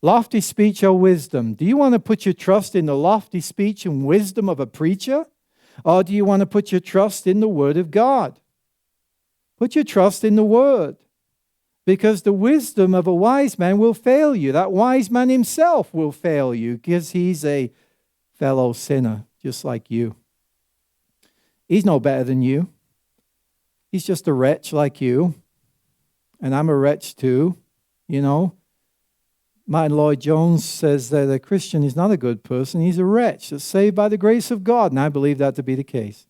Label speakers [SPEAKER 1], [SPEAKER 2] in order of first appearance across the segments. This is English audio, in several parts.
[SPEAKER 1] Lofty speech or wisdom? Do you want to put your trust in the lofty speech and wisdom of a preacher? Or do you want to put your trust in the Word of God? Put your trust in the Word. Because the wisdom of a wise man will fail you. That wise man himself will fail you because he's a fellow sinner just like you. He's no better than you. He's just a wretch like you. And I'm a wretch too, you know. Martin Lloyd-Jones says that a Christian is not a good person. He's a wretch that's saved by the grace of God. And I believe that to be the case.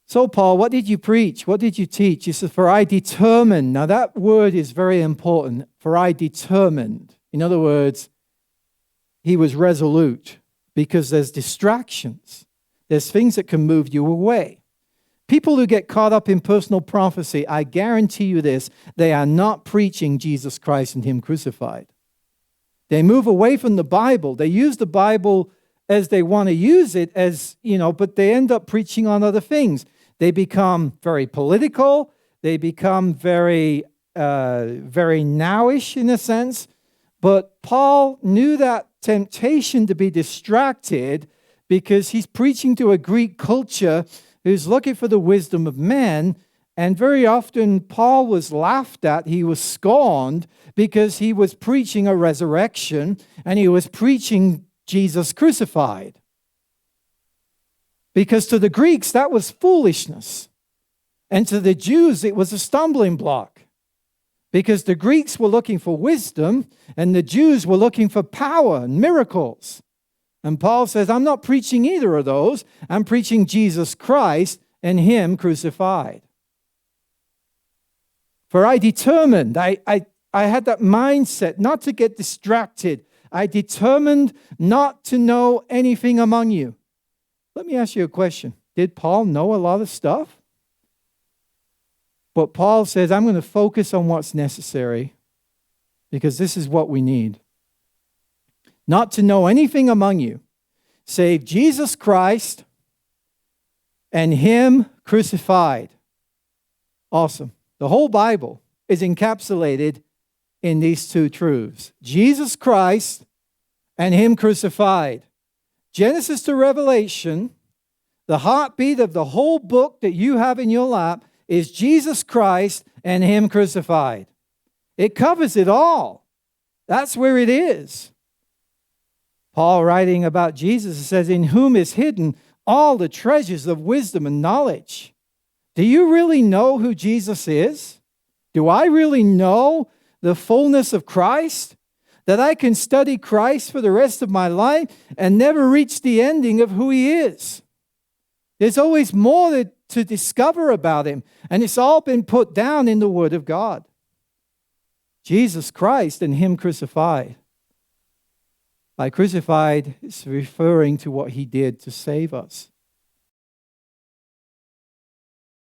[SPEAKER 1] So, Paul, what did you preach? What did you teach? He says, for I determined. Now, that word is very important. For I determined. In other words, he was resolute because there's distractions. There's things that can move you away. People who get caught up in personal prophecy, I guarantee you this, they are not preaching Jesus Christ and Him crucified. They move away from the Bible. They use the Bible as they want to use it, as, you know, but they end up preaching on other things. They become very political. They become very nowish in a sense. But Paul knew that temptation to be distracted because he's preaching to a Greek culture who's looking for the wisdom of men. And very often Paul was laughed at. He was scorned because he was preaching a resurrection and he was preaching Jesus crucified. Because to the Greeks, that was foolishness. And to the Jews, it was a stumbling block. Because the Greeks were looking for wisdom, and the Jews were looking for power and miracles. And Paul says, I'm not preaching either of those. I'm preaching Jesus Christ and Him crucified. For I determined, I had that mindset not to get distracted. I determined not to know anything among you. Let me ask you a question. Did Paul know a lot of stuff? But Paul says, I'm going to focus on what's necessary because this is what we need. Not to know anything among you, save Jesus Christ and Him crucified. Awesome. The whole Bible is encapsulated in these two truths. Jesus Christ and Him crucified. Genesis to Revelation, the heartbeat of the whole book that you have in your lap is Jesus Christ and Him crucified. It covers it all. That's where it is. Paul, writing about Jesus, says, in whom is hidden all the treasures of wisdom and knowledge. Do you really know who Jesus is? Do I really know the fullness of Christ? That I can study Christ for the rest of my life and never reach the ending of who He is. There's always more to discover about Him, and it's all been put down in the Word of God. Jesus Christ and Him crucified. By crucified, it's referring to what He did to save us.